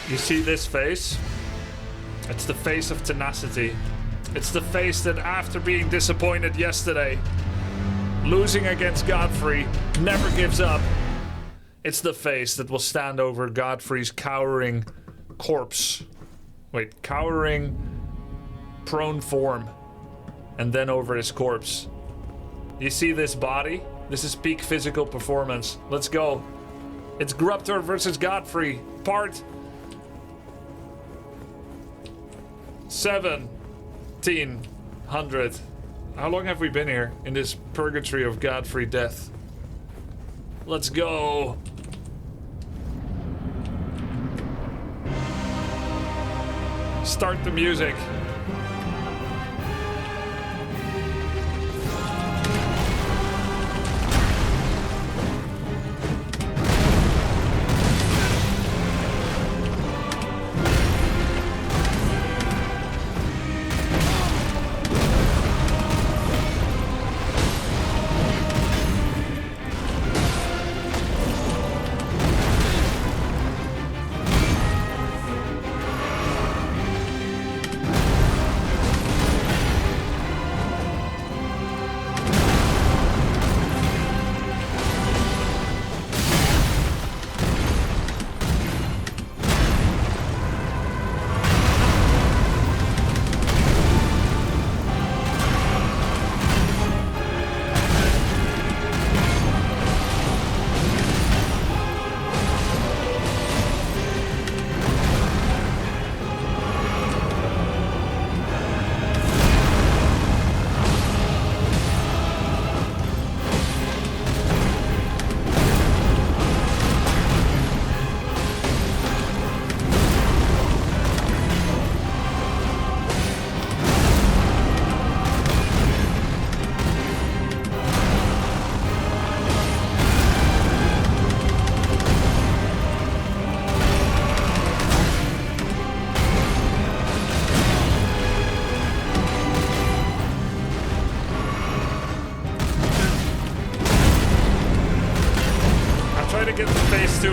You see this face? It's the face of tenacity. It's the face that after being disappointed yesterday, losing against Godfrey, never gives up. It's the face that will stand over Godfrey's cowering corpse. Wait, cowering prone form. And then over his corpse. You see this body? This is peak physical performance. Let's go. It's Grubtor versus Godfrey. Part 1700. How long have we been here in this purgatory of Godfrey death? Let's go. Start the music.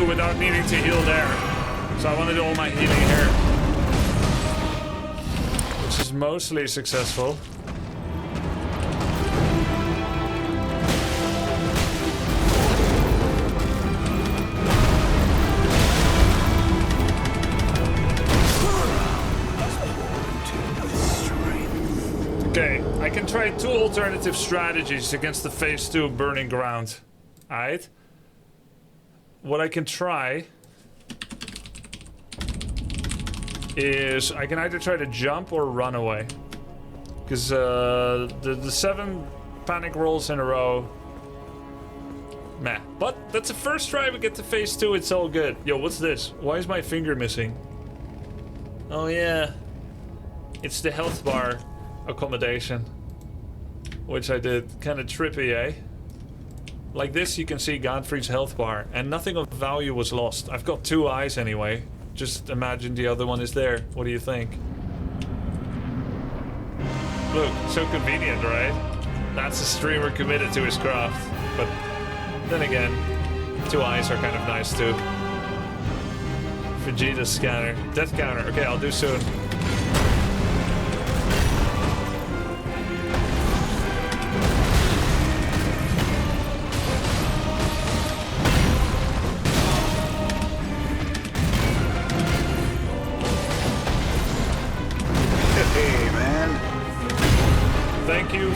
Without needing to heal there. So I want to do all my healing here. Which is mostly successful. Okay, I can try 2 alternative strategies against the phase 2 burning ground. Alright? What I can try is I can either try to jump or run away. Because the 7 panic rolls in a row, meh. But that's the first try we get to phase 2, it's all good. Yo, what's this? Why is my finger missing? Oh yeah. It's the health bar accommodation. Which I did. Kind of trippy, eh? Like this, you can see Godfrey's health bar, and nothing of value was lost. I've got 2 eyes anyway. Just imagine the other one is there. What do you think? Look, so convenient, right? That's a streamer committed to his craft. But then again, 2 eyes are kind of nice too. Vegeta's scanner. Death counter. Okay, I'll do soon.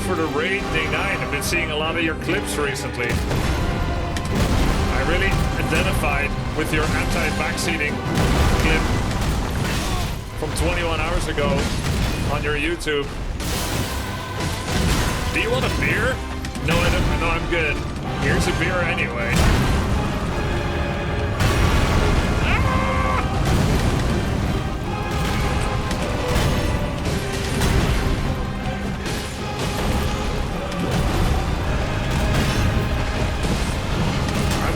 For the raid day 9. I've been seeing a lot of your clips recently. I really identified with your anti-backseating clip from 21 hours ago on your YouTube. Do you want a beer? No, I don't. No, I'm good. Here's a beer anyway.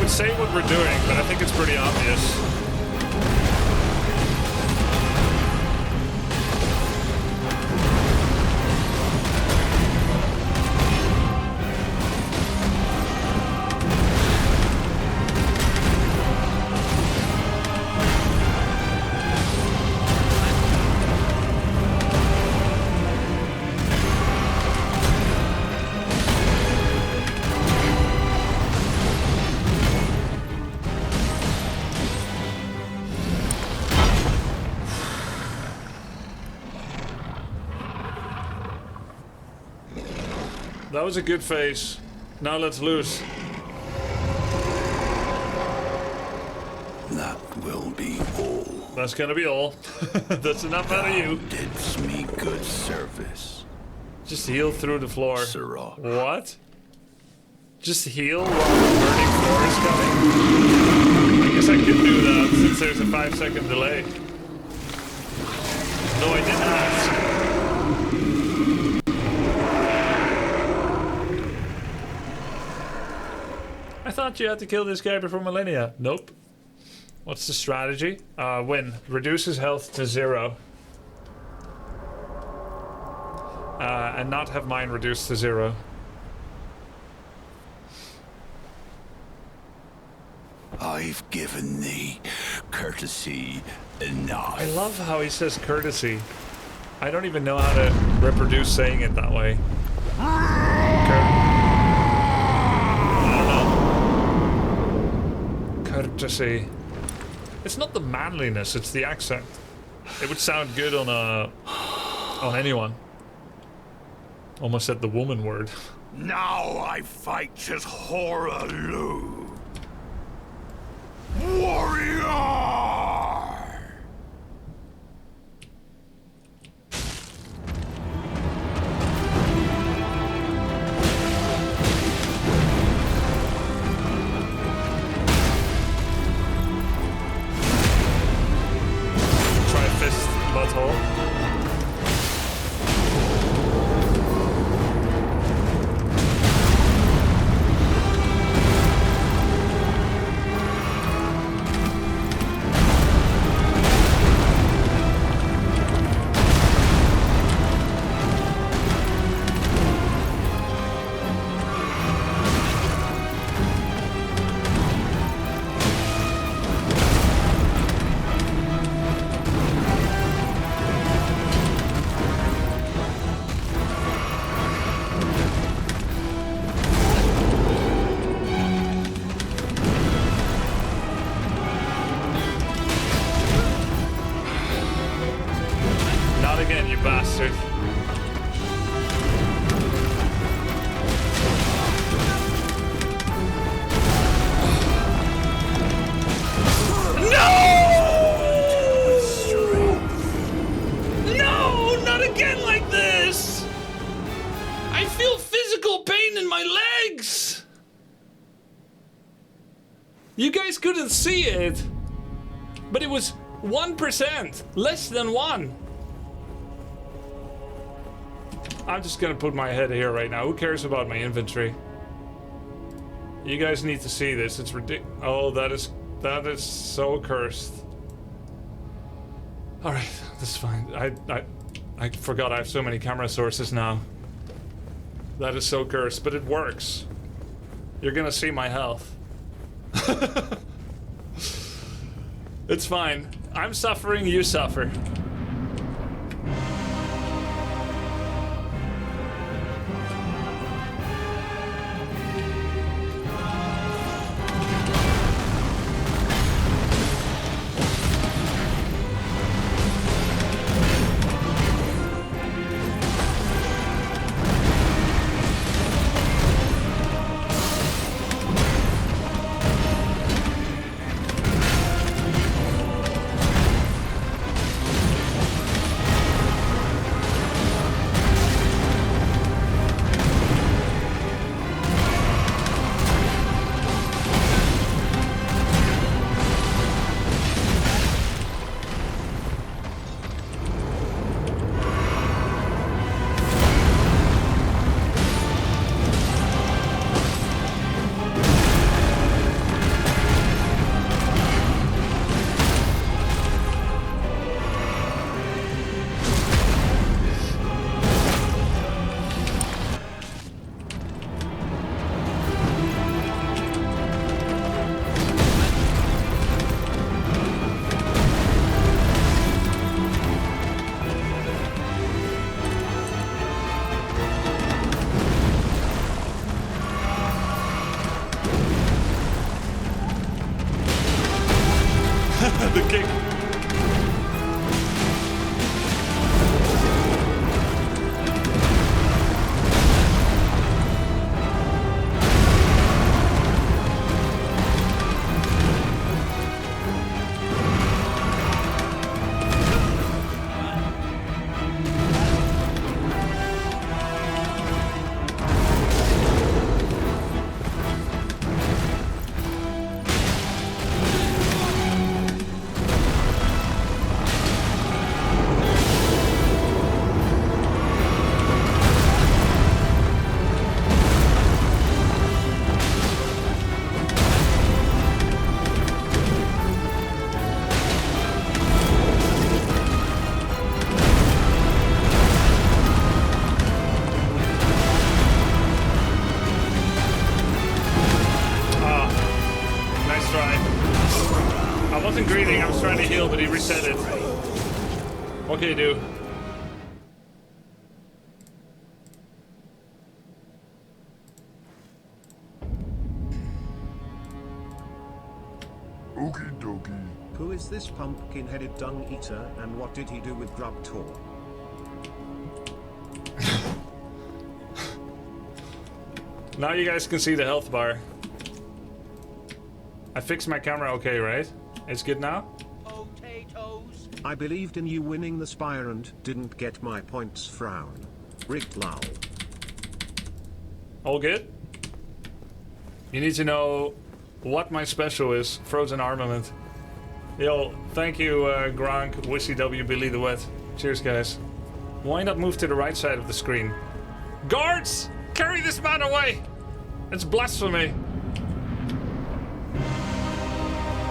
Say what we're doing, but I think it's pretty obvious. That was a good phase. Now let's lose. That will be all. That's gonna be all. That's enough out of you. Didst me good service. Just heal through the floor. Sirrah. What? Just heal while the burning floor is coming? I guess I could do that since there's a 5-second delay. No, I didn't ask. I thought you had to kill this guy before Malenia. Nope. What's the strategy? Win. Reduces health to 0. And not have mine reduced to 0. I've given thee courtesy enough. I love how he says courtesy. I don't even know how to reproduce saying it that way. I don't know. Courtesy. It's not the manliness, it's the accent. It would sound good on anyone. Almost said the woman word. Now I fight as Horalu. Warrior! Try fist butthole. You guys couldn't see it, but it was 1%, less than 1. I'm just gonna put my head here right now. Who cares about my inventory? You guys need to see this. It's ridiculous. Oh, that is so cursed. All right, this is fine. I forgot I have so many camera sources now. That is so cursed, but it works. You're gonna see my health. It's fine. I'm suffering, you suffer. me heal, but he reset it. What can you do? Okie dokie. Who is this pumpkin-headed dung eater, and what did he do with Grub Tour? Now you guys can see the health bar. I fixed my camera okay, right? It's good now? Potatoes. I believed in you winning the Spire and didn't get my points, frown. Rick lol. All good? You need to know what my special is. Frozen armament. Yo, thank you, Gronk, Wissy W, Billy the Wet. Cheers, guys. Why not move to the right side of the screen? Guards! Carry this man away! It's blasphemy.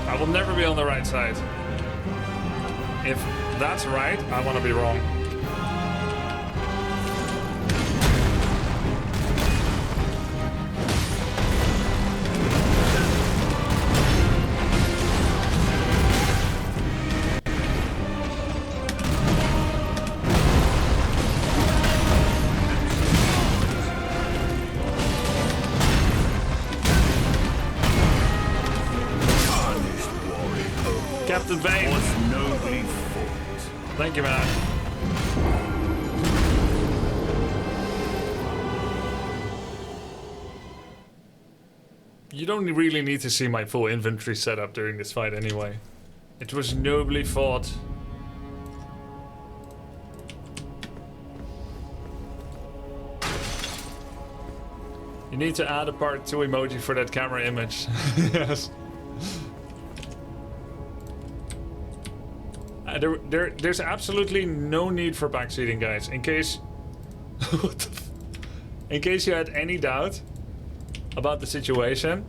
I will never be on the right side. If that's right, I want to be wrong. Captain Vane. Was nobly fought. Thank you, man. You don't really need to see my full inventory setup during this fight anyway. It was nobly fought. You need to add a part 2 emoji for that camera image. Yes. There's absolutely no need for backseating, guys. In case... what the in case you had any doubt about the situation,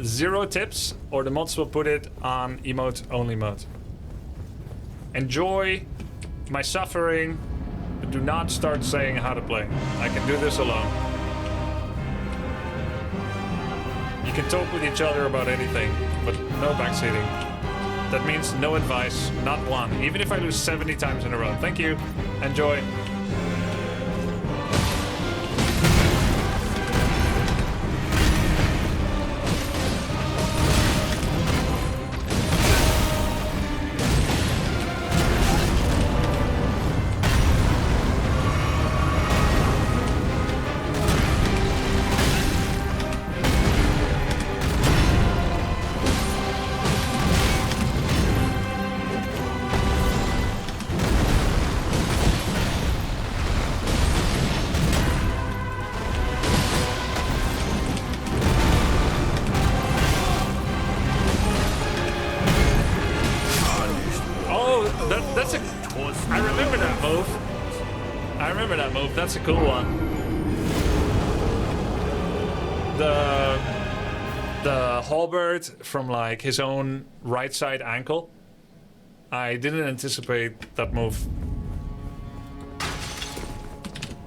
0 tips, or the mods will put it on emote only mode. Enjoy my suffering, but do not start saying how to play. I can do this alone. You can talk with each other about anything, but no backseating. That means no advice, not one, even if I lose 70 times in a row. Thank you. Enjoy. That's a cool one. The halberd from like his own right side ankle. I didn't anticipate that move.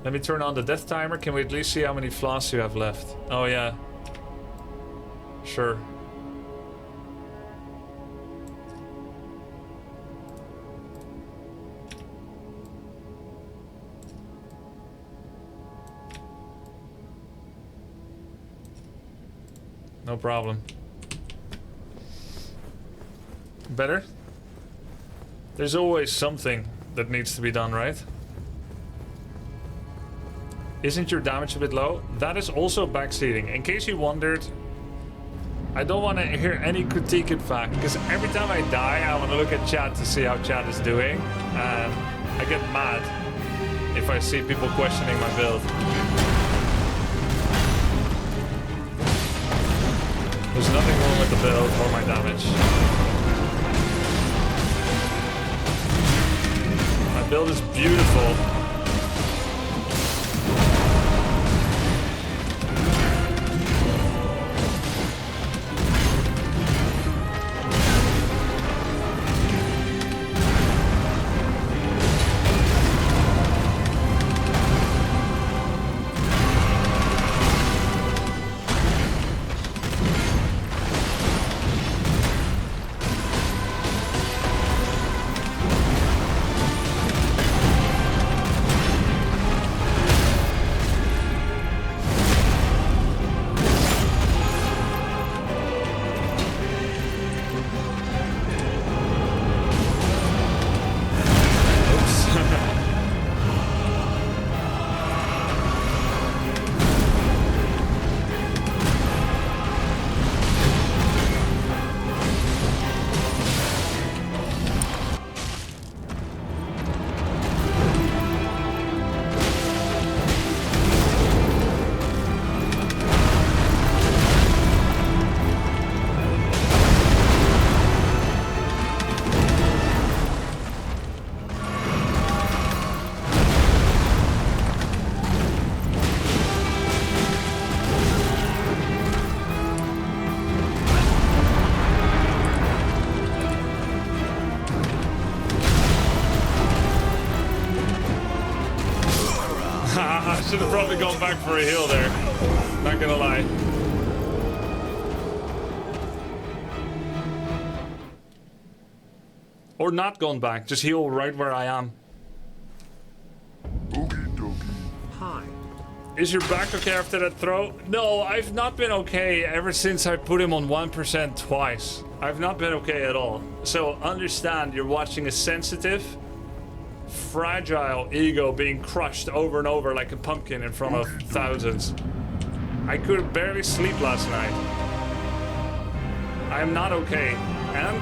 Let me turn on the death timer. Can we at least see how many flasks you have left? Oh yeah. Sure. No problem. Better? There's always something that needs to be done, right? Isn't your damage a bit low? That is also backseating. In case you wondered, I don't want to hear any critique, in fact, because every time I die, I want to look at chat to see how chat is doing, and I get mad if I see people questioning my build. There's nothing wrong with the build or my damage. My build is beautiful. should have probably gone back for a heal there. Not gonna lie. Or not gone back, just heal right where I am. Okie dokie. Hi. Is your back okay after that throw? No, I've not been okay ever since I put him on 1% twice. I've not been okay at all. So understand, you're watching a sensitive, fragile ego being crushed over and over like a pumpkin in front of thousands. I could barely sleep last night. I am not okay. And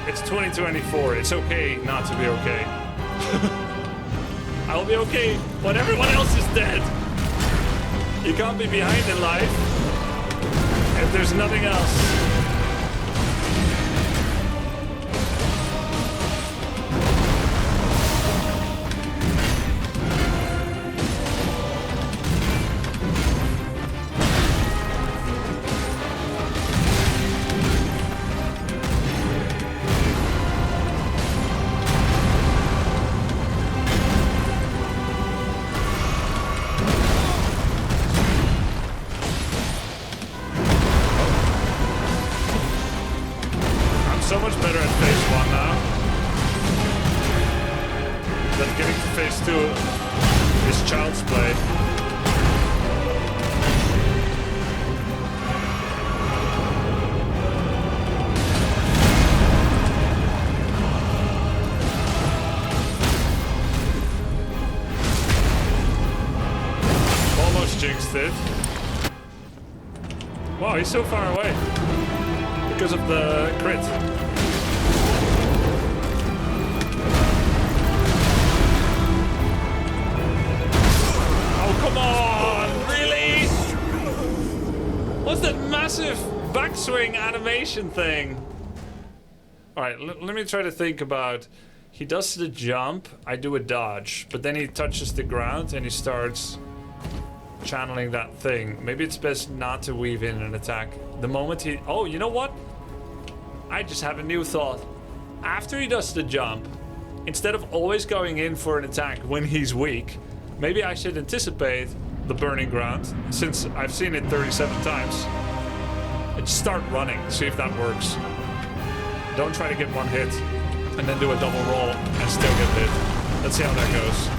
it's 2024. It's okay not to be okay. I'll be okay when everyone else is dead. You can't be behind in life if there's nothing else. So much better at phase 1 now. That getting to phase 2 is child's play. Almost jinxed it. Wow, he's so far away. Because of the crit. Oh, come on! Really? What's that massive backswing animation thing? Alright, let me try to think about... He does the jump, I do a dodge, but then he touches the ground and he starts channeling that thing. Maybe it's best not to weave in an attack. The moment he... Oh, you know what? I just have a new thought. After he does the jump, instead of always going in for an attack when he's weak, maybe I should anticipate the burning ground, since I've seen it 37 times. And start running, see if that works. Don't try to get one hit, and then do a double roll and still get hit. Let's see how that goes.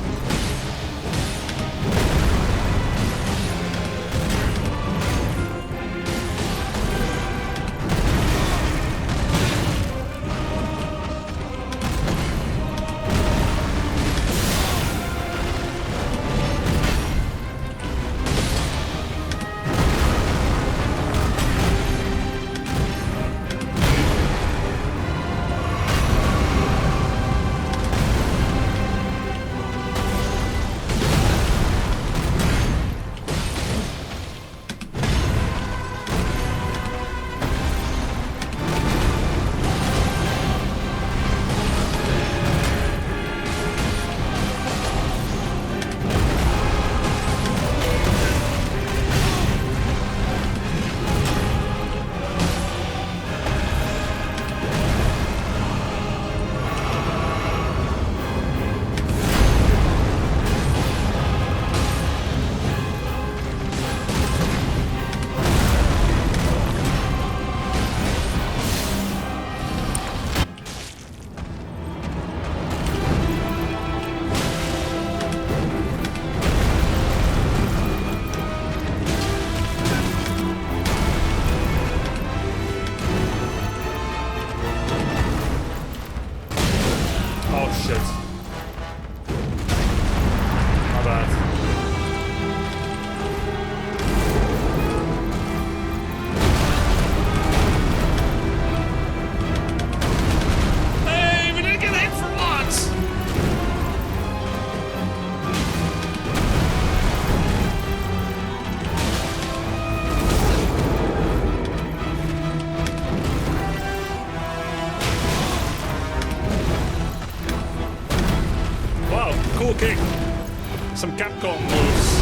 Some Capcom moves.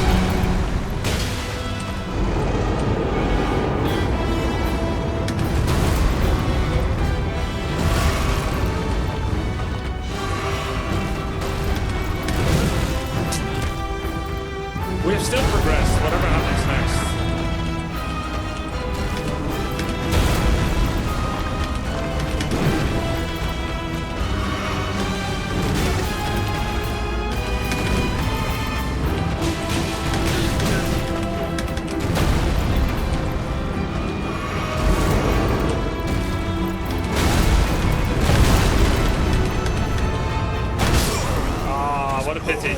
We we've still progressed, whatever happens next. What a pity.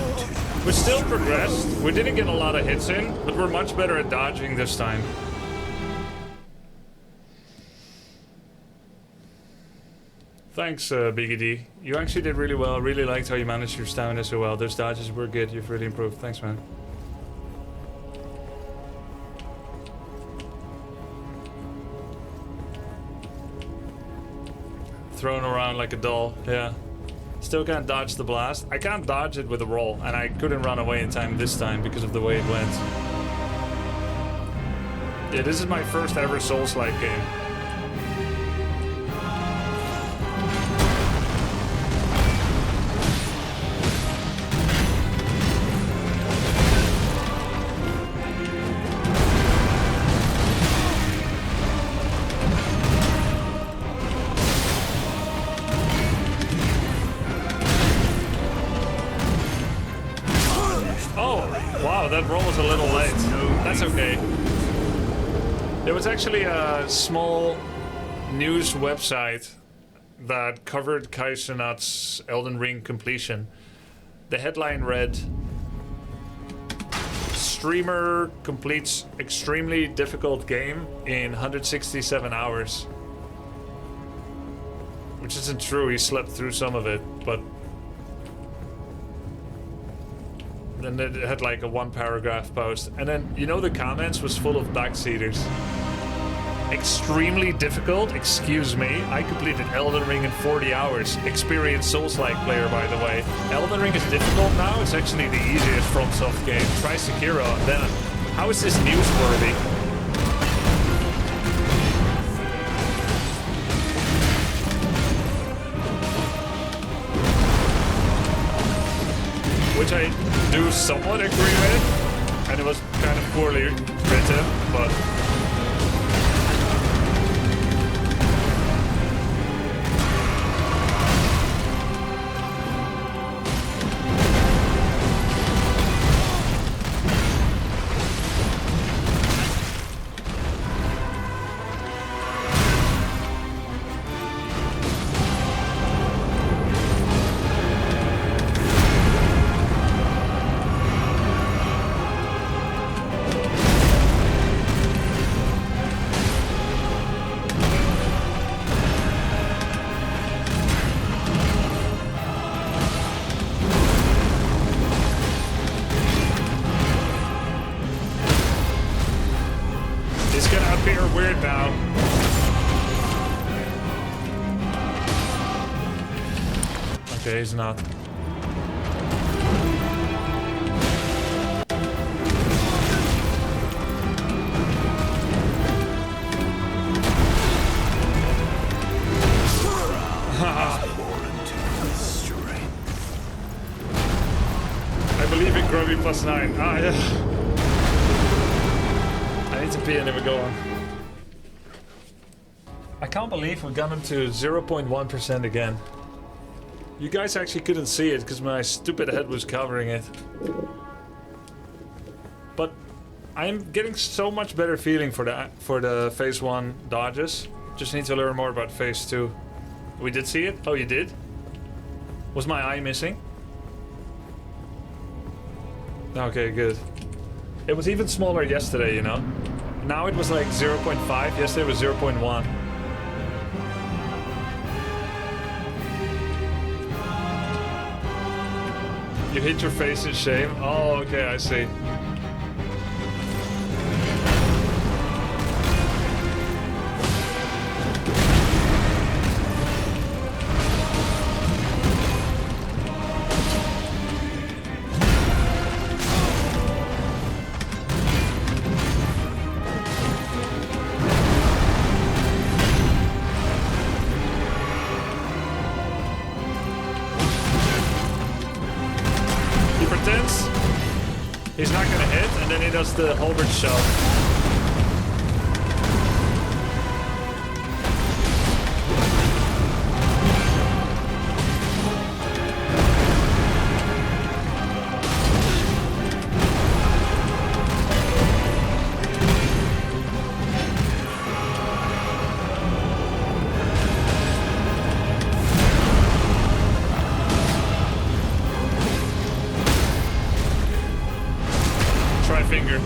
We still progressed. We didn't get a lot of hits in, but we're much better at dodging this time. Thanks, Biggie D. You actually did really well. Really liked how you managed your stamina so well. Those dodges were good. You've really improved. Thanks, man. Thrown around like a doll. Yeah. Still can't dodge the blast. I can't dodge it with a roll, and I couldn't run away in time this time because of the way it went. Yeah, this is my first ever Souls-like game. That roll was a little late. That's okay. There was actually a small news website that covered Kaisenat's Elden Ring completion. The headline read, "Streamer completes extremely difficult game in 167 hours." Which isn't true, he slept through some of it, but... Then it had like a one paragraph post. And then, you know, the comments was full of backseaters. Extremely difficult? Excuse me. I completed Elden Ring in 40 hours. Experienced Souls-like player, by the way. Elden Ring is difficult now? It's actually the easiest FromSoft game. Try Sekiro. Then, how is this newsworthy? Which I do somewhat agree with, and it was kind of poorly written, but... Okay, he's not. I believe in Grubby +9. Ah, yeah. I need to pee and then we go on. I can't believe we got him to 0.1% again. You guys actually couldn't see it because my stupid head was covering it. But I'm getting so much better feeling for the phase 1 dodges. Just need to learn more about phase 2. We did see it? Oh, you did? Was my eye missing? Okay, good. It was even smaller yesterday, you know? Now it was like 0.5, yesterday was 0.1. You hit your face in shame? Oh, okay, I see. He's not gonna hit, and then he does the halberd shove. Finger.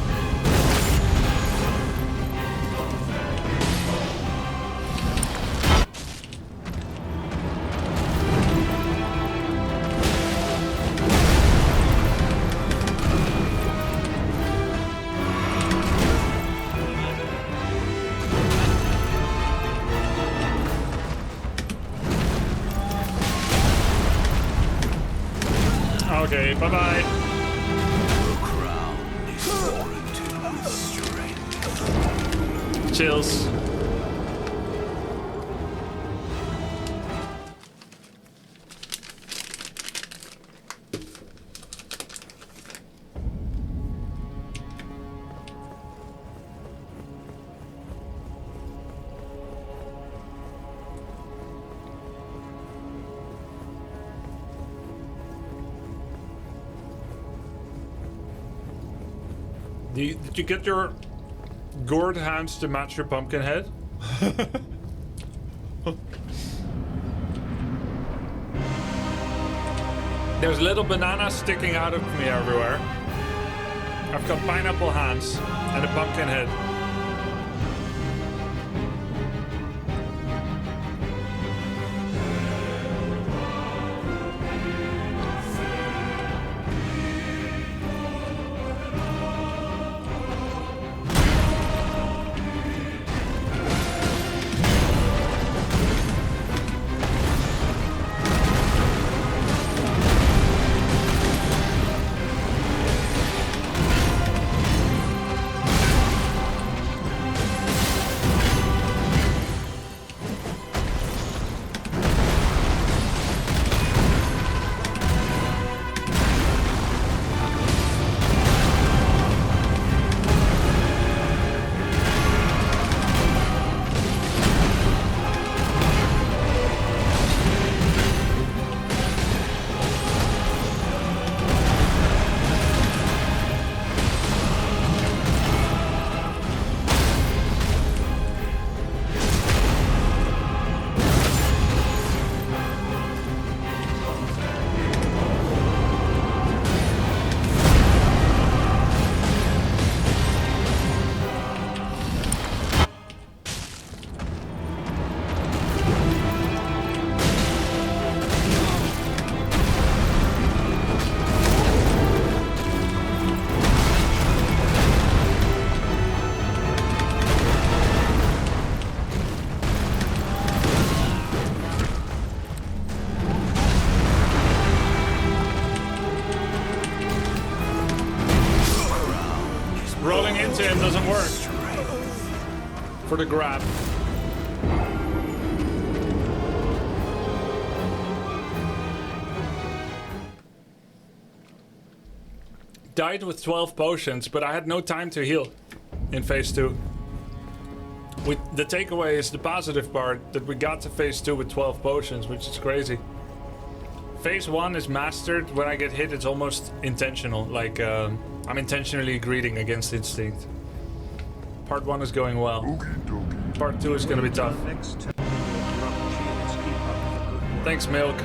Okay, bye-bye. Chills. Did you get your gourd hands to match your pumpkin head? There's little bananas sticking out of me everywhere. I've got pineapple hands and a pumpkin head. Rolling into him doesn't work. For the grab. Died with 12 potions, but I had no time to heal in phase 2. The takeaway is the positive part, that we got to phase 2 with 12 potions, which is crazy. Phase 1 is mastered. When I get hit, it's almost intentional. Like, I'm intentionally greeting against instinct. Part 1 is going well. Part 2 is gonna be tough. Thanks, Milk.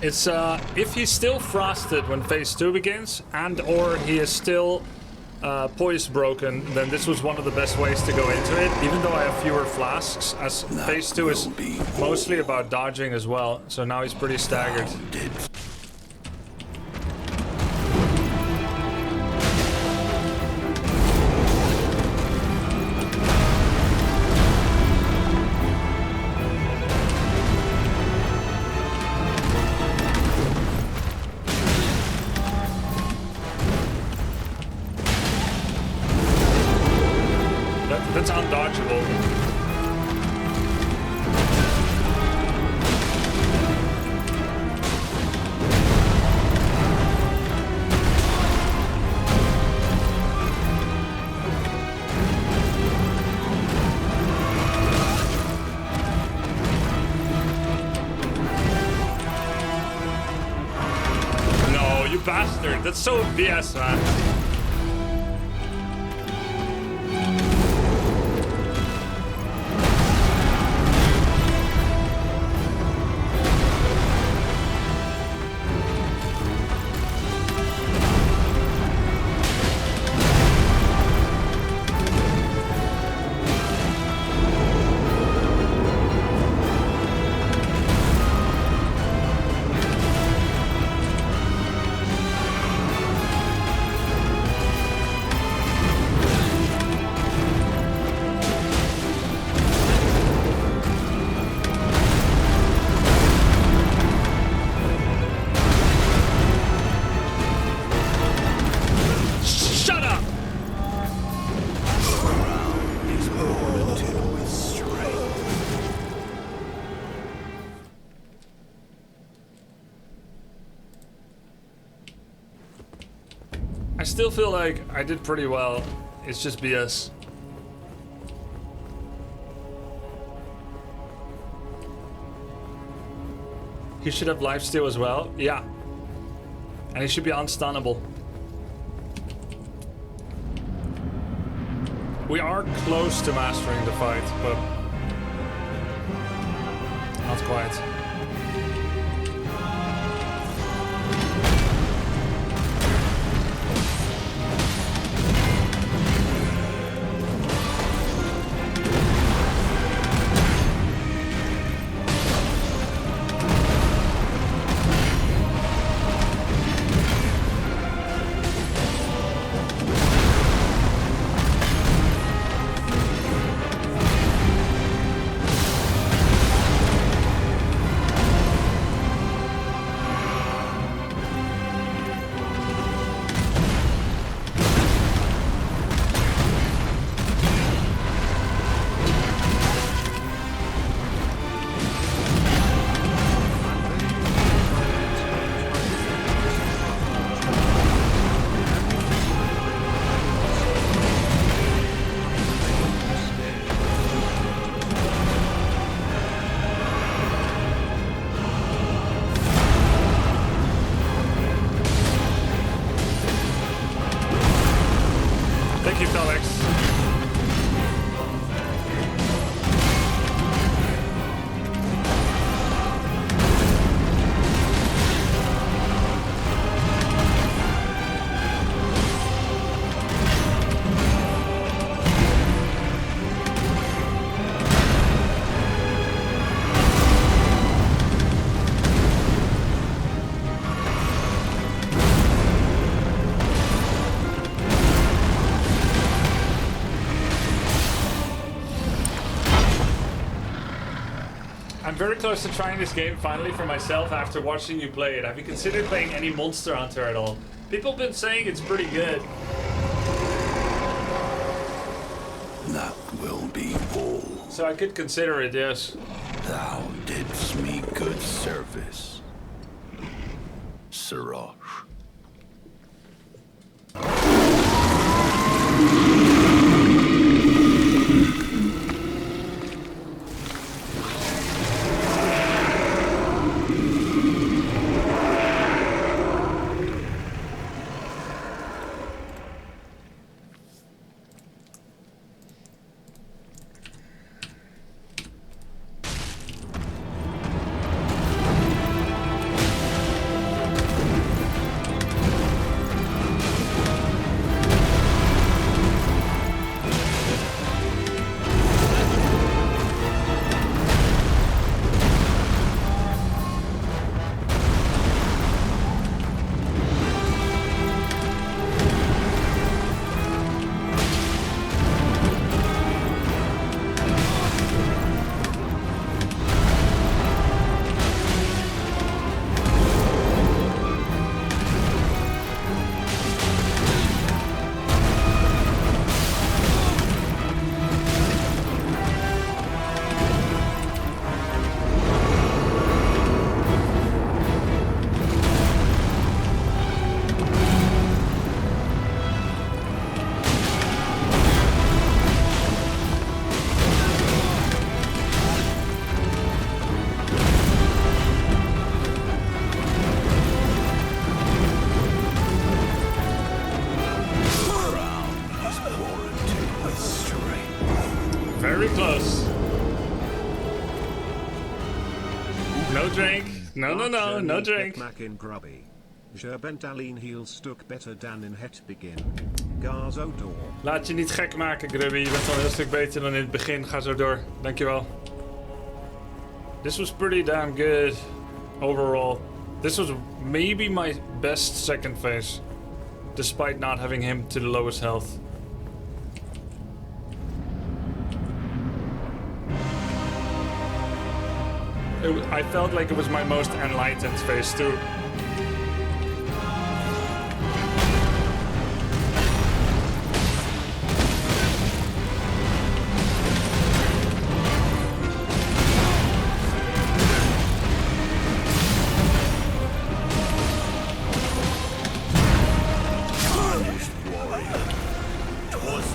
It's if he's still frosted when phase 2 begins, and or he is still poise broken, then this was one of the best ways to go into it, even though I have fewer flasks, as phase 2 is mostly about dodging as well, so now he's pretty staggered. That's undodgeable. No, you bastard. That's so BS, man. I still feel like I did pretty well. It's just BS. He should have lifesteal as well. Yeah. And he should be unstunnable. We are close to mastering the fight, but not quite. I'm very close to trying this game finally for myself after watching you play it. Have you considered playing any Monster Hunter at all? People have been saying it's pretty good. That will be all. So I could consider it, yes. Thou didst me good service, Siraj. No, no, Laat no, je no niet drink. get maak in grubby. Je bent alleen heel stuk beter dan in het begin. Ga zo door. Laat je niet gek maken, Grubby. Je bent al een heel stuk beter dan in het begin. Ga zo door. Dankjewel. This was pretty damn good. Overall. This was maybe my best second phase. Despite not having him to the lowest health. I felt like it was my most enlightened phase too.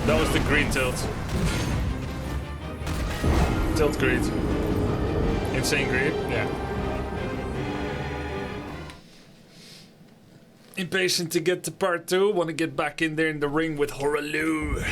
That was the greed tilt. Tilt greed. Insane greed? Yeah. Impatient to get to part 2. Want to get back in there in the ring with Horaloo.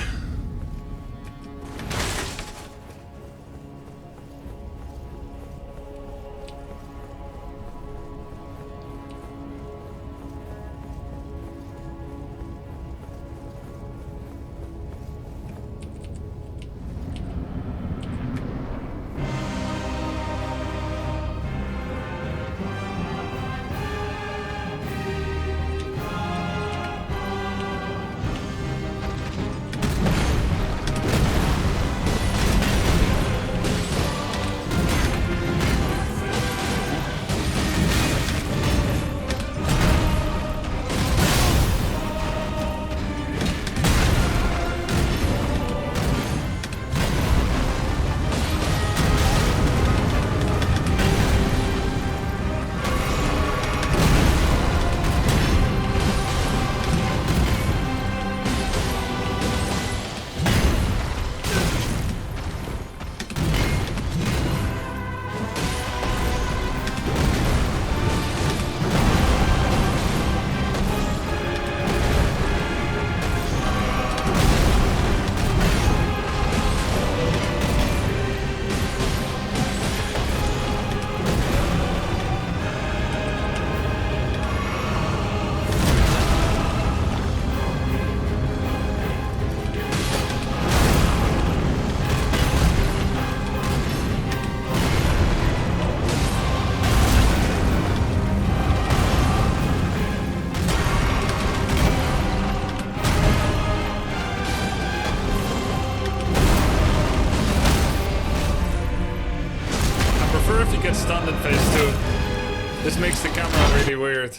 Get stunned in phase 2. This makes the camera really weird.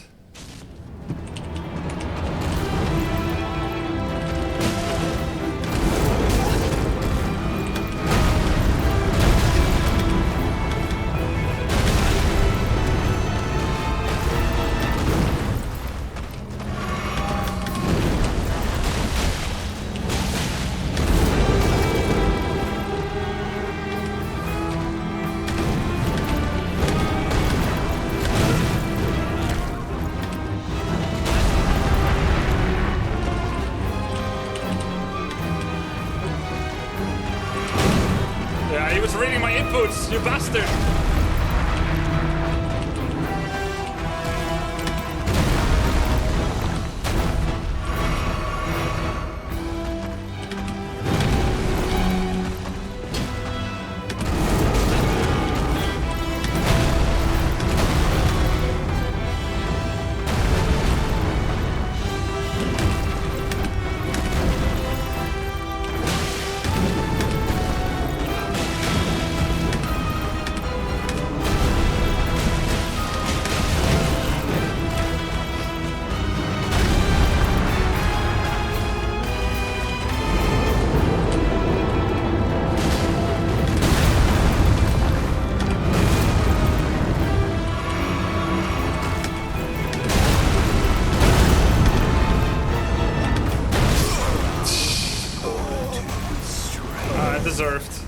Reading my inputs, you bastard!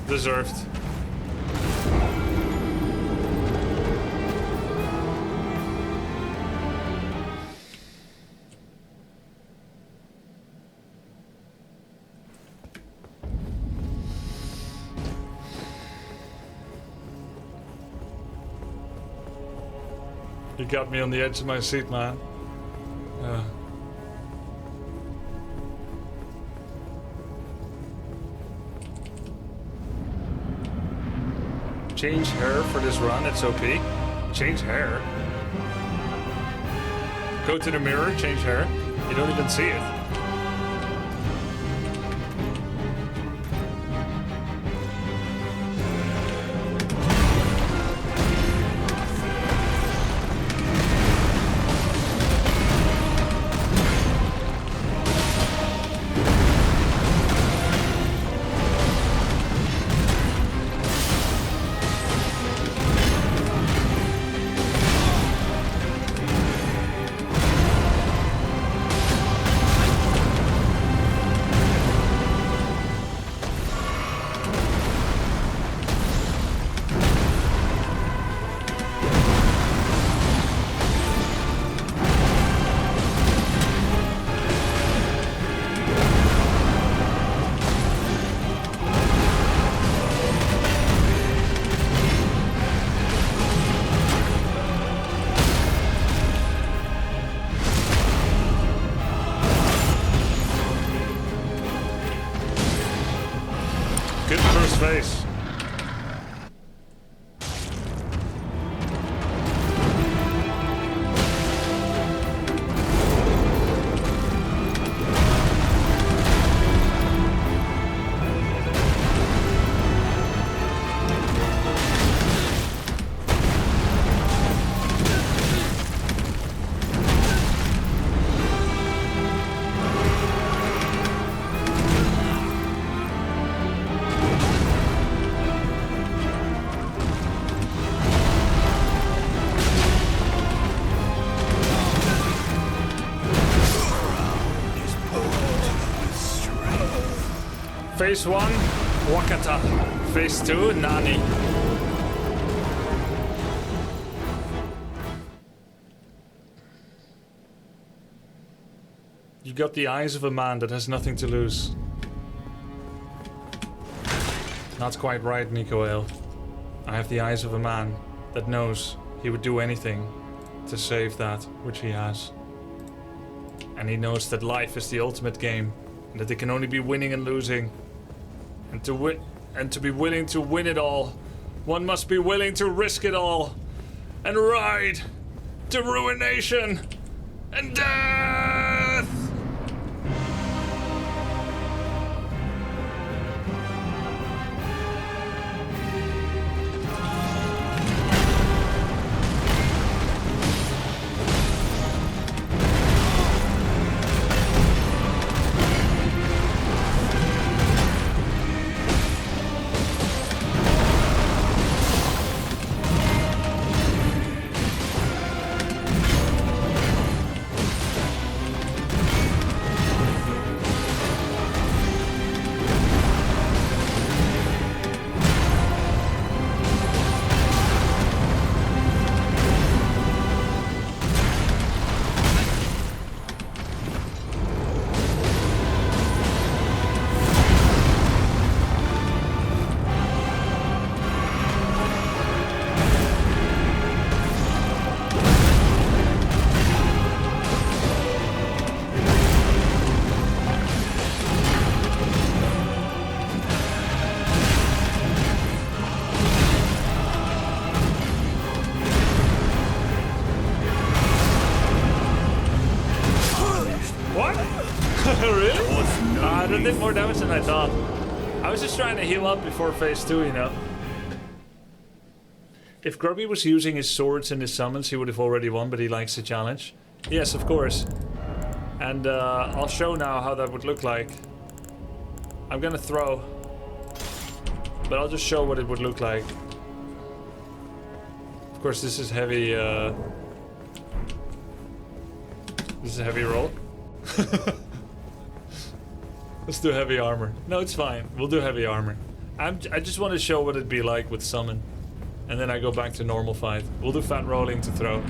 Deserved. You got me on the edge of my seat, man. Change hair for this run, it's OP. Change hair? Go to the mirror, change hair. You don't even see it. Good first face. Phase 1, Wakata. Phase 2, Nani. You got the eyes of a man that has nothing to lose. Not quite right, Nico Ale. I have the eyes of a man that knows he would do anything to save that which he has. And he knows that life is the ultimate game, and that there can only be winning and losing. And to be willing to win it all, one must be willing to risk it all and ride to ruination and death. Did more damage than I thought. I was just trying to heal up before phase 2, you know. If Grubby was using his swords and his summons, he would have already won, but he likes the challenge. Yes, of course. And I'll show now how that would look like. I'm gonna throw, but I'll just show what it would look like. Of course, this is heavy. This is a heavy roll. Let's do heavy armor. No, it's fine. We'll do heavy armor. I just want to show what it'd be like with summon. And then I go back to normal fight. We'll do fat rolling to throw.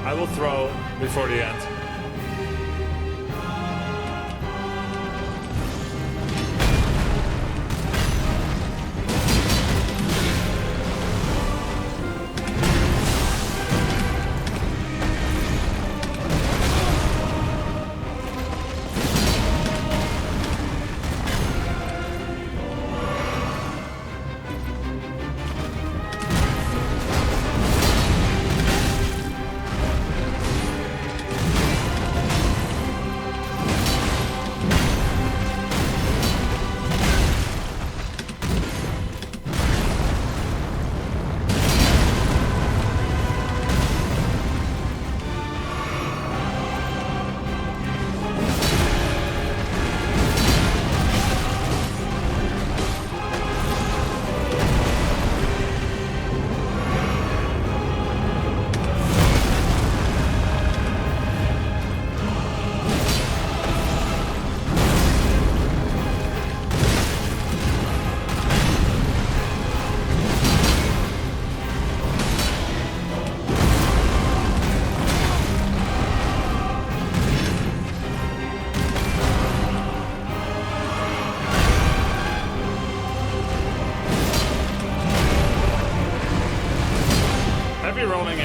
I will throw before the end.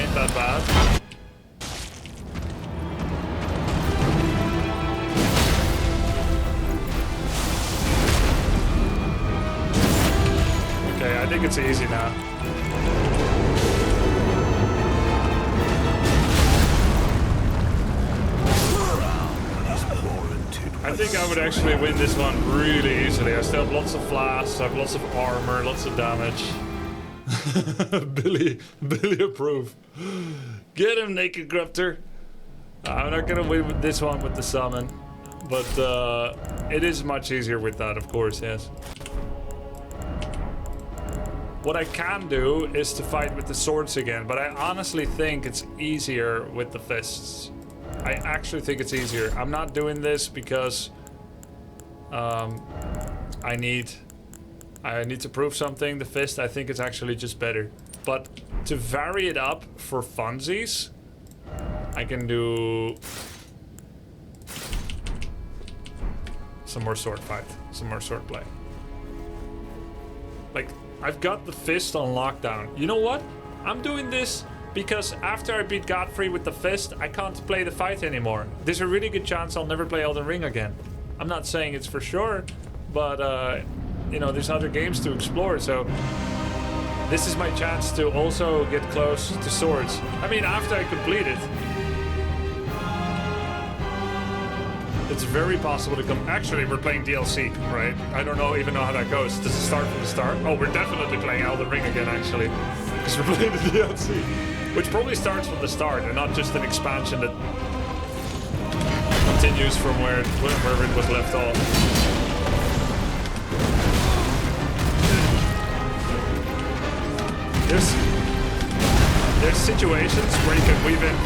ain't that bad. Okay, I think it's easy now. I think I would actually win this one really easily. I still have lots of flasks, I have lots of armor, lots of damage. Billy approve. Get him, Naked Grubter. I'm not gonna win with this one with the summon, but it is much easier with that, of course, yes. What I can do is to fight with the swords again, but I honestly think it's easier with the fists. I actually think it's easier. I'm not doing this because I need to prove something. The fist, I think it's actually just better. But to vary it up for funsies, I can do some more sword fight, some more sword play. Like, I've got the fist on lockdown. You know what? I'm doing this because after I beat Godfrey with the fist, I can't play the fight anymore. There's a really good chance I'll never play Elden Ring again. I'm not saying it's for sure, but you know, there's other games to explore, so this is my chance to also get close to swords. I mean, after I complete it, it's very possible to come. Actually, we're playing DLC, right? I don't even know how that goes. Does it start from the start? Oh, we're definitely playing Elden Ring again, actually, because we're playing the DLC, which probably starts from the start and not just an expansion that continues from where it was left off. There's situations where you can weave in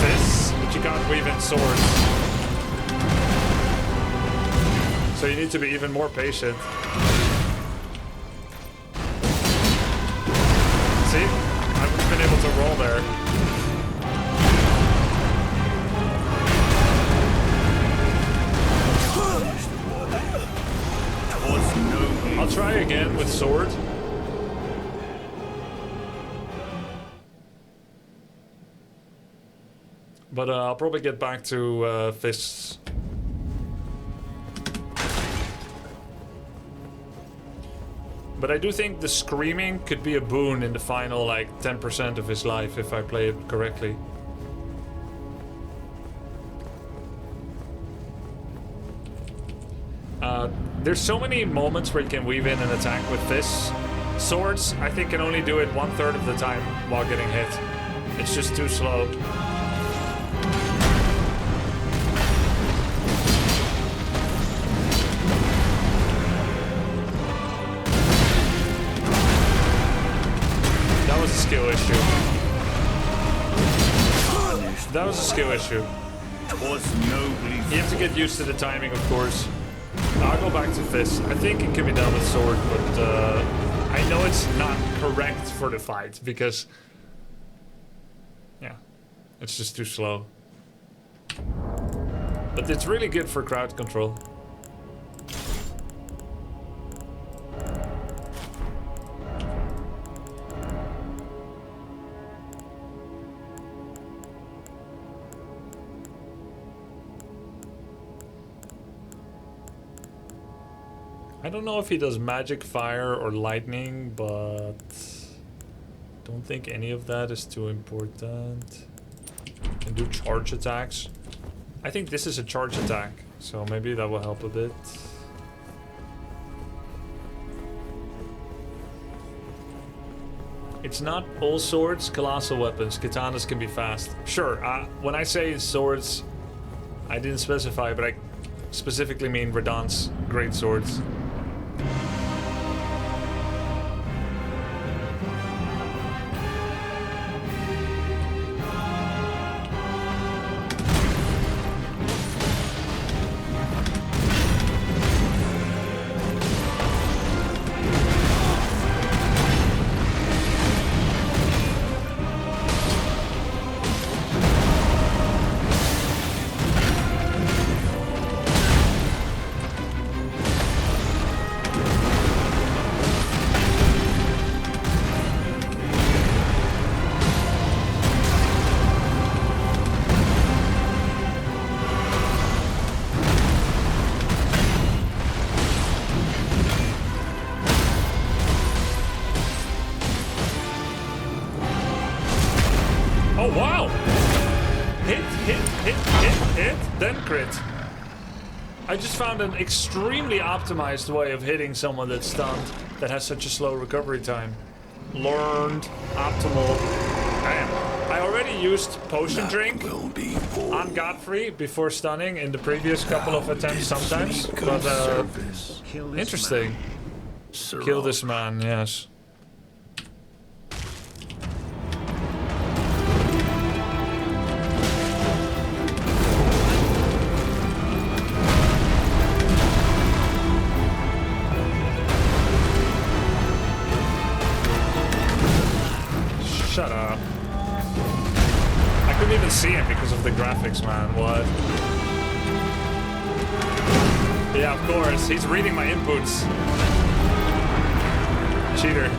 fists, but you can't weave in swords. So you need to be even more patient. See? I would have been able to roll there. I'll try again with sword. But I'll probably get back to fists. But I do think the screaming could be a boon in the final, like, 10% of his life if I play it correctly. There's so many moments where you can weave in an attack with fists. Swords, I think, can only do it 1/3 of the time while getting hit. It's just too slow. That was a skill issue. That was a skill issue. You have to get used to the timing, of course. I'll go back to fists. I think it can be done with sword, but I know it's not correct for the fight because, yeah, it's just too slow. But it's really good for crowd control. I don't know if he does magic, fire, or lightning, but don't think any of that is too important. Can do charge attacks. I think this is a charge attack, so maybe that will help a bit. It's not all swords, colossal weapons. Katanas can be fast. Sure, when I say swords, I didn't specify, but I specifically mean Radahn's great swords. Wow! Hit, then crit. I just found an extremely optimized way of hitting someone that's stunned that has such a slow recovery time. Learned optimal. Damn. I already used potion drink on Godfrey before stunning in the previous couple of attempts sometimes. But interesting. Kill this man, yes. Shut up. I couldn't even see him because of the graphics, man. What? Yeah, of course. He's reading my inputs. Cheater.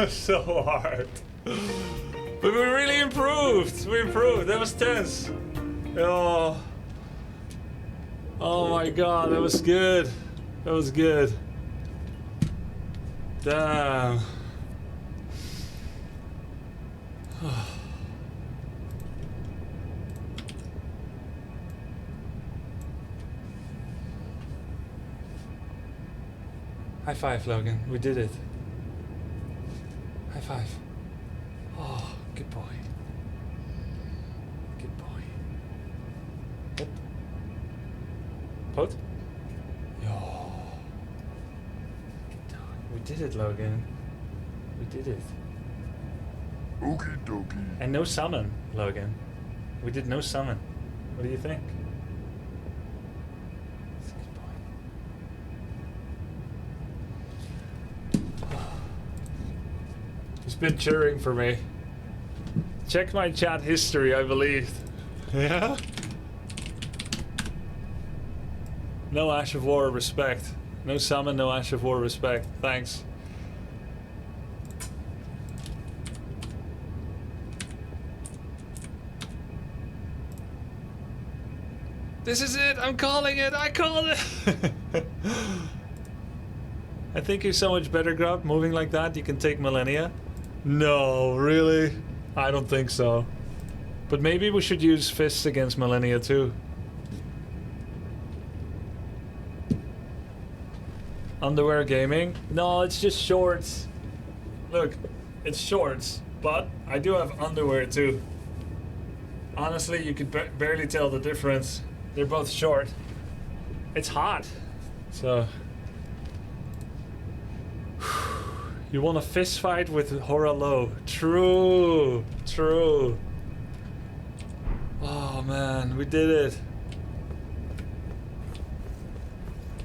So hard. But we really improved. We improved. That was tense. Oh. Oh my god, that was good. That was good. Damn. High five, Logan. We did it. High five. Oh, good boy. Good boy. Hop. Pot? Yo. Good dog. We did it, Logan. We did it. Okie dokie. And no summon, Logan. We did no summon. What do you think? That's a good boy. He's been cheering for me. Check my chat history, I believe. Yeah? No Ash of War, respect. No summon, no Ash of War, respect. Thanks. This is it! I'm calling it! I called it! I think you're so much better, Grub. Moving like that, you can take Malenia. No, really? I don't think so. But maybe we should use fists against Malenia too. Underwear gaming? No, it's just shorts. Look, it's shorts, but I do have underwear too. Honestly, you could barely tell the difference. They're both short. It's hot. So... You want a fist fight with Horalo. True. True. Oh man, we did it.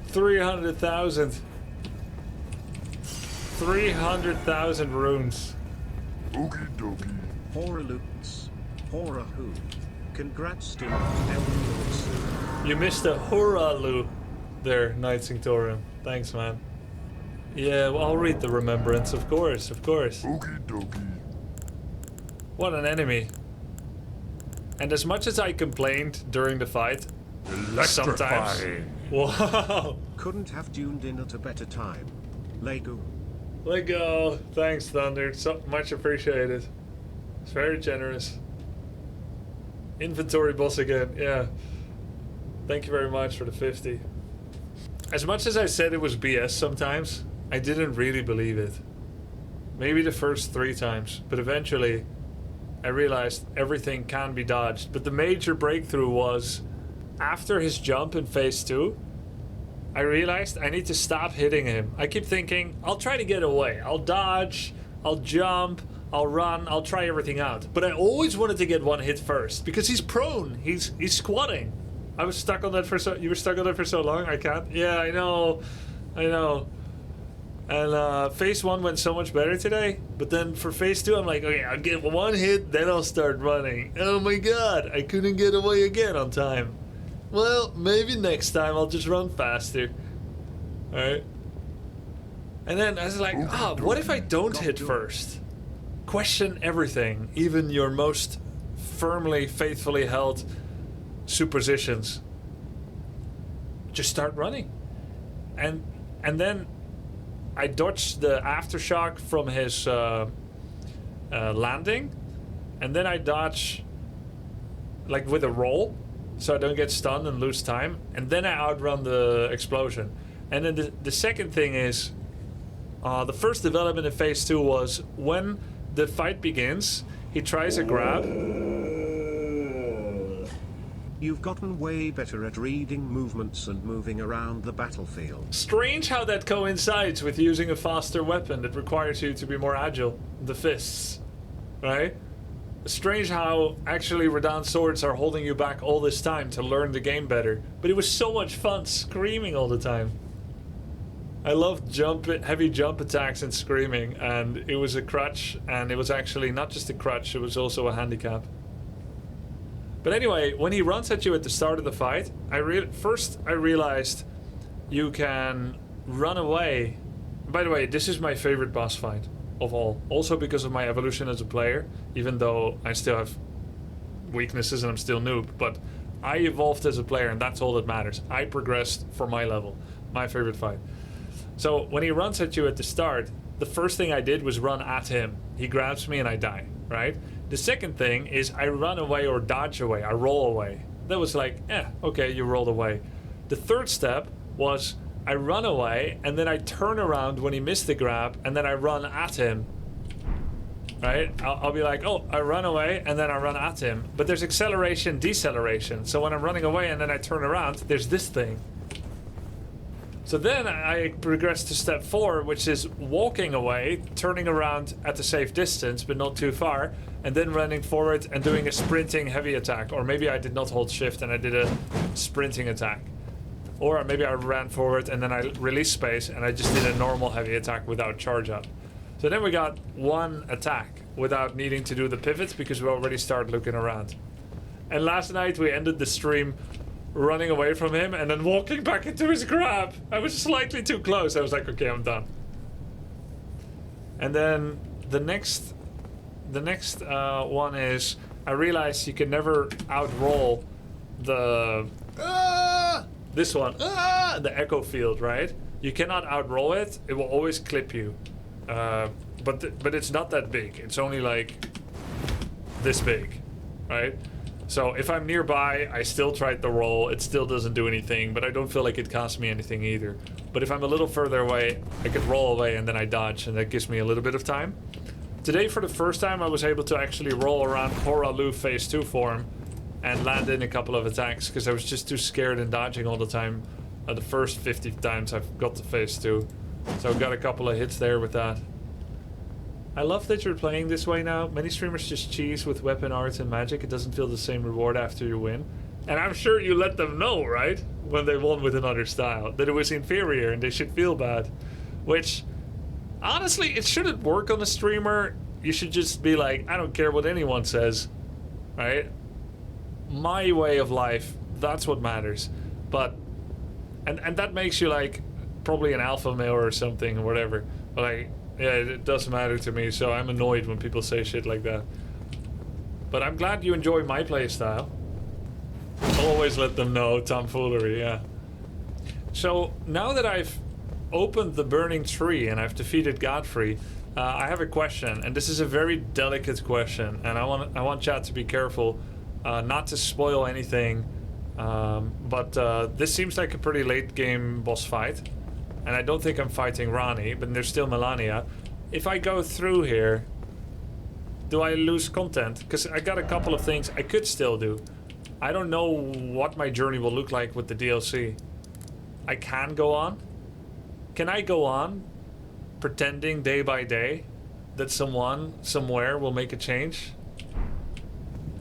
300,000. 300,000 runes. Okie dokie. Hora Lutz. Hora who? Congrats to Elden Lord soon. You missed a Horalu there, Knight Sanctorum. Thanks, man. Yeah, well, I'll read the remembrance, of course, of course. Okie dokie. What an enemy. And as much as I complained during the fight, sometimes... Wow! Couldn't have tuned in at a better time. Lego. Let go. Thanks, Thunder. So much appreciated. It's very generous. Inventory boss again, yeah. Thank you very much for the 50. As much as I said it was BS sometimes, I didn't really believe it. Maybe the first 3 times, but eventually I realized everything can be dodged. But the major breakthrough was after his jump in phase 2, I realized I need to stop hitting him. I keep thinking, I'll try to get away. I'll dodge, I'll jump, I'll run, I'll try everything out. But I always wanted to get one hit first because he's prone, he's squatting. I was stuck on that for so... You were stuck on that for so long? I can't... Yeah, I know. And phase 1 went so much better today. But then for phase 2, I'm like, okay, I'll get one hit, then I'll start running. Oh my god, I couldn't get away again on time. Well, maybe next time I'll just run faster. Alright. And then I was like, what if I don't hit first? Question everything, even your most firmly, faithfully held suppositions. Just start running. And then I dodged the aftershock from his landing, and then I dodge like with a roll so I don't get stunned and lose time, and then I outrun the explosion. And then the second thing is the first development in phase 2 was when the fight begins, he tries a grab. You've gotten way better at reading movements and moving around the battlefield. Strange how that coincides with using a faster weapon that requires you to be more agile. The fists, right? Strange how actually Radahn swords are holding you back all this time to learn the game better. But it was so much fun screaming all the time. I loved heavy jump attacks and screaming, and it was a crutch, and it was actually not just a crutch, it was also a handicap. But anyway, when he runs at you at the start of the fight, first I realized you can run away. By the way, this is my favorite boss fight of all. Also because of my evolution as a player, even though I still have weaknesses and I'm still noob. But I evolved as a player, and that's all that matters. I progressed for my level. My favorite fight. So when he runs at you at the start, the first thing I did was run at him. He grabs me and I die, right? The second thing is I run away or dodge away. I roll away. That was like, okay, you rolled away. The third step was I run away and then I turn around when he missed the grab and then I run at him. Right? I'll be like, oh, I run away and then I run at him. But there's acceleration, deceleration. So when I'm running away and then I turn around, there's this thing. So then I progress to step 4, which is walking away, turning around at a safe distance, but not too far, and then running forward and doing a sprinting heavy attack. Or maybe I did not hold shift and I did a sprinting attack. Or maybe I ran forward and then I released space and I just did a normal heavy attack without charge up. So then we got one attack without needing to do the pivots because we already started looking around. And last night we ended the stream running away from him and then walking back into his grab. I was slightly too close. I was like, okay, I'm done. And then the next one is I realized you can never outroll the this one, the echo field, right? You cannot outroll it. It will always clip you. But it's not that big. It's only like this big, right? So if I'm nearby, I still tried the roll. It still doesn't do anything, but I don't feel like it costs me anything either. But if I'm a little further away, I could roll away and then I dodge, and that gives me a little bit of time. Today, for the first time, I was able to actually roll around Horalu phase 2 form and land in a couple of attacks because I was just too scared and dodging all the time. The first 50 times I've got to phase 2. So I got a couple of hits there with that. I love that you're playing this way now. Many streamers just cheese with weapon arts and magic. It doesn't feel the same reward after you win. And I'm sure you let them know, right? When they won with another style. That it was inferior and they should feel bad. Which, honestly, it shouldn't work on a streamer. You should just be like, I don't care what anyone says. Right? My way of life, that's what matters. But, and that makes you like, probably an alpha male or something or whatever. But like, yeah, it does matter to me, so I'm annoyed when people say shit like that. But I'm glad you enjoy my playstyle. Always let them know, tomfoolery, yeah. So, now that I've opened the burning tree and I've defeated Godfrey, I have a question, and this is a very delicate question, and I want chat to be careful not to spoil anything, but this seems like a pretty late game boss fight. And I don't think I'm fighting Rani, but there's still Malenia. If I go through here, do I lose content? Because I got a couple of things I could still do. I don't know what my journey will look like with the DLC. I can go on. Can I go on pretending day by day that someone, somewhere will make a change?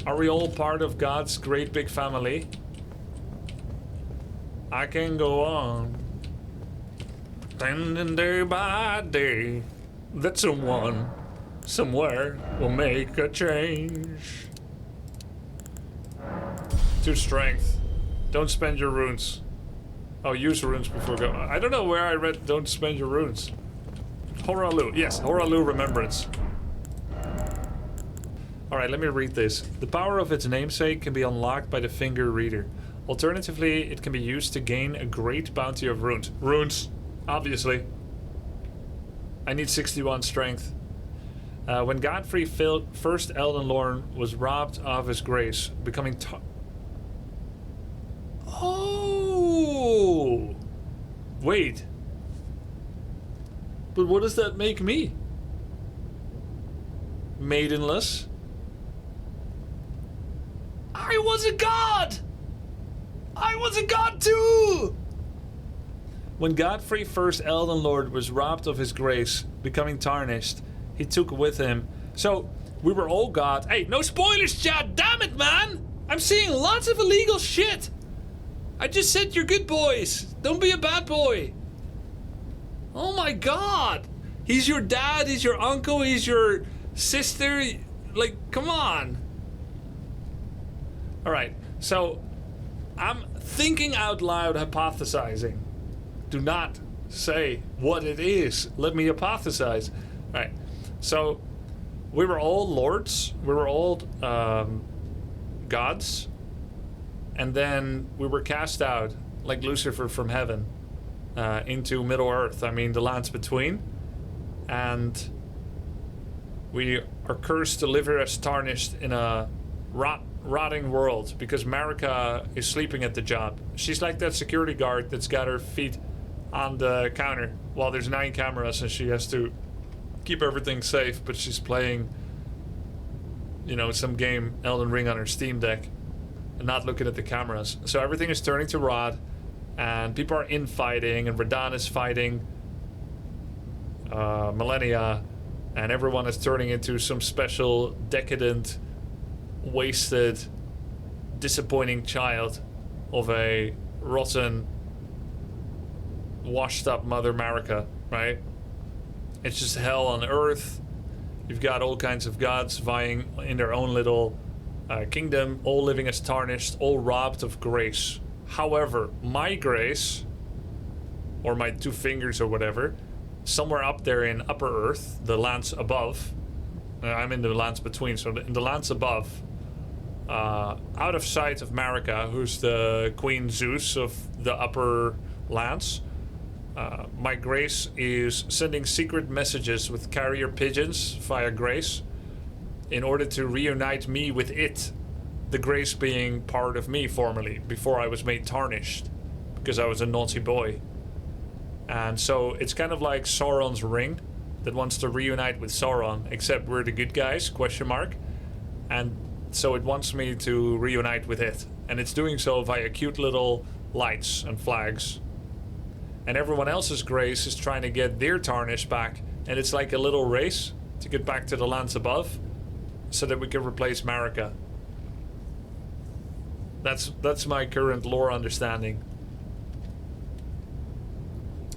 Are we all part of God's great big family? I can go on. Pretending day by day that someone, somewhere will make a change. To strength. Don't spend your runes. Oh, use runes before go. I don't know where I read don't spend your runes. Horalu. Yes, Horalu Remembrance. Alright, let me read this. The power of its namesake can be unlocked by the finger reader. Alternatively, it can be used to gain a great bounty of runes. Runes! Obviously. I need 61 strength. When Godfrey First Elden Lord was robbed of his grace, becoming Oh! Wait. But what does that make me? Maidenless? I was a god! I was a god too! When Godfrey First Elden Lord was robbed of his grace, becoming tarnished, he took with him. So, we were all God. Hey, no spoilers, chat! Damn it, man! I'm seeing lots of illegal shit! I just said you're good boys. Don't be a bad boy. Oh my god! He's your dad, he's your uncle, he's your sister. Like, come on. Alright, so I'm thinking out loud, hypothesizing. Do not say what it is. Let me hypothesize. Alright, so we were all lords. We were all gods. And then we were cast out, like Lucifer from heaven, into Middle Earth. I mean, the lands between. And we are cursed to live here as tarnished in a rotting world because Marika is sleeping at the job. She's like that security guard that's got her feet on the counter while there's 9 cameras and she has to keep everything safe, but she's playing, you know, some game, Elden Ring, on her Steam Deck and not looking at the cameras. So everything is turning to rot and people are infighting and Radahn is fighting Malenia, and everyone is turning into some special decadent, wasted, disappointing child of a rotten, washed up Mother Marika, right? It's just hell on earth. You've got all kinds of gods vying in their own little kingdom, all living as tarnished, all robbed of grace. However, my grace, or my 2 fingers or whatever, somewhere up there in Upper Earth, the lands above, I'm in the lands between, so in the lands above, out of sight of Marika, who's the Queen Zeus of the upper lands, my grace is sending secret messages with carrier pigeons via grace in order to reunite me with it, the grace being part of me formerly, before I was made tarnished, because I was a naughty boy. And so it's kind of like Sauron's ring that wants to reunite with Sauron, except we're the good guys, question mark. And so it wants me to reunite with it. And it's doing so via cute little lights and flags. And everyone else's grace is trying to get their tarnish back. And it's like a little race to get back to the lands above, so that we can replace Marika. That's my current lore understanding.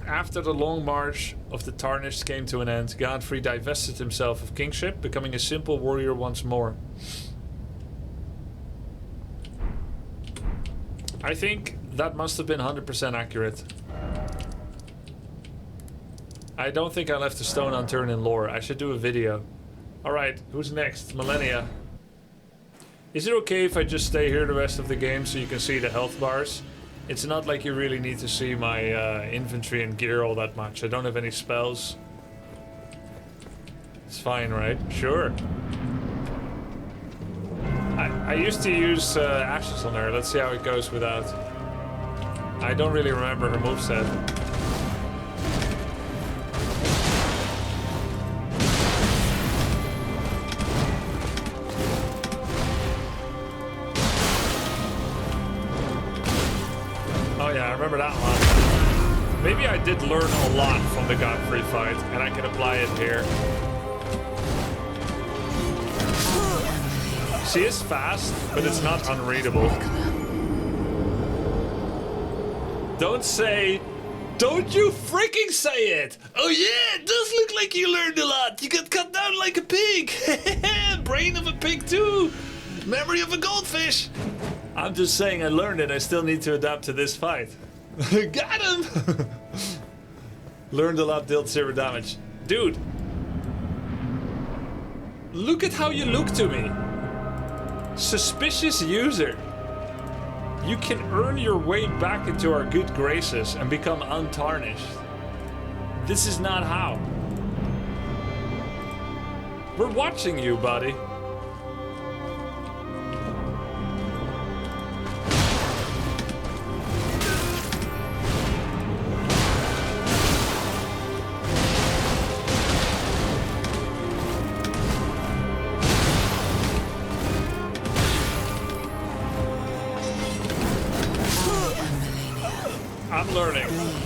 After the long march of the Tarnished came to an end, Godfrey divested himself of kingship, becoming a simple warrior once more. I think that must have been 100% accurate. I don't think I left a stone unturned in lore. I should do a video. Alright, who's next? Malenia. Is it okay if I just stay here the rest of the game so you can see the health bars? It's not like you really need to see my inventory and gear all that much. I don't have any spells. It's fine, right? Sure. I used to use Ashes on her. Let's see how it goes without. I don't really remember her moveset. Oh yeah, I remember that one. Maybe I did learn a lot from the Godfrey fight, and I can apply it here. She is fast, but it's not unreadable. Don't you freaking say it! Oh yeah, it does look like you learned a lot. You got cut down like a pig. Brain of a pig too. Memory of a goldfish. I'm just saying I learned it. I still need to adapt to this fight. Got him! Learned a lot, dealt 0 damage. Dude. Look at how you look to me. Suspicious user. You can earn your way back into our good graces and become untarnished. This is not how. We're watching you, buddy.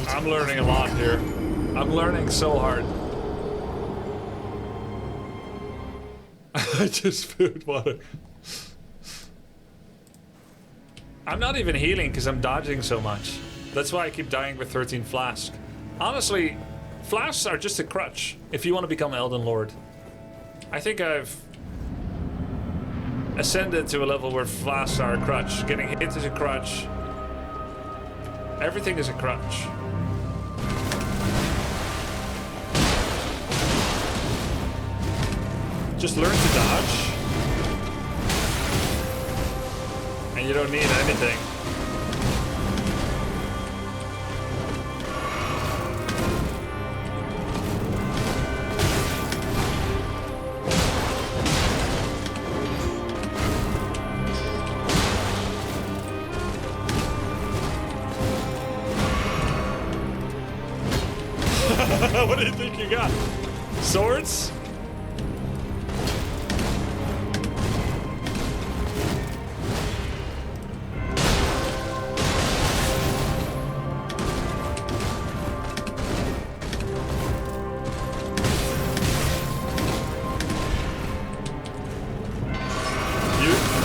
I'm learning a lot here. I'm learning so hard. I just spilled water. I'm not even healing because I'm dodging so much. That's why I keep dying with 13 flasks. Honestly, flasks are just a crutch if you want to become Elden Lord. I think I've ascended to a level where flasks are a crutch. Getting hit is a crutch. Everything is a crutch. Just learn to dodge. And you don't need anything. What do you think you got? Swords?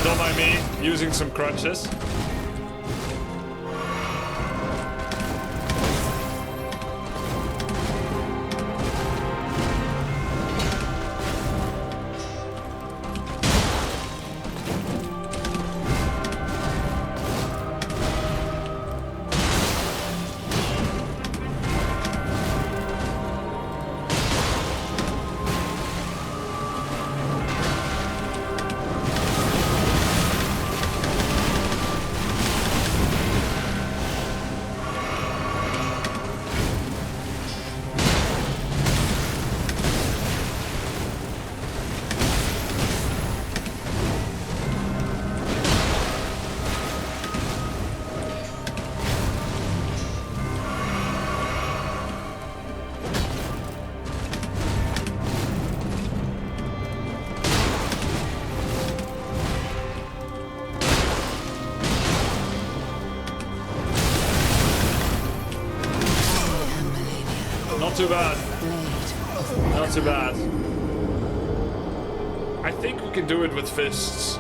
Don't mind me using some crutches. too bad. Not too bad. I think we can do it with fists.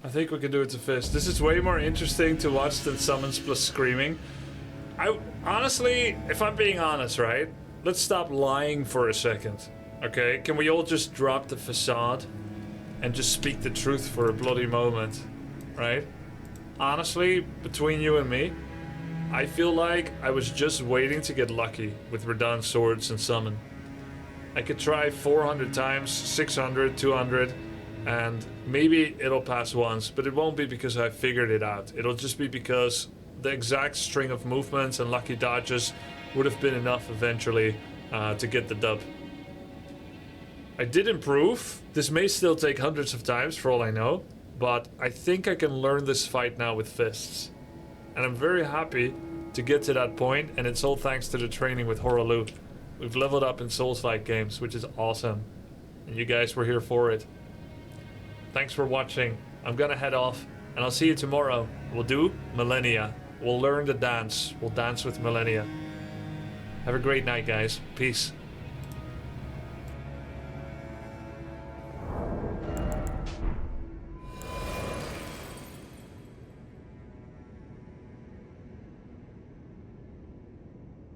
I think we can do it to fist. This is way more interesting to watch than summons plus screaming. Honestly, if I'm being honest, right? Let's stop lying for a second. Okay? Can we all just drop the facade and just speak the truth for a bloody moment? Right? Honestly, between you and me, I feel like I was just waiting to get lucky with Radahn swords and summon. I could try 400 times, 600, 200, and maybe it'll pass once, but it won't be because I figured it out. It'll just be because the exact string of movements and lucky dodges would have been enough eventually to get the dub. I did improve. This may still take hundreds of times for all I know, but I think I can learn this fight now with fists. And I'm very happy to get to that point, and it's all thanks to the training with Horalu. We've leveled up in Souls-like games, which is awesome. And you guys were here for it. Thanks for watching. I'm gonna head off, and I'll see you tomorrow. We'll do Malenia. We'll learn the dance. We'll dance with Malenia. Have a great night, guys. Peace.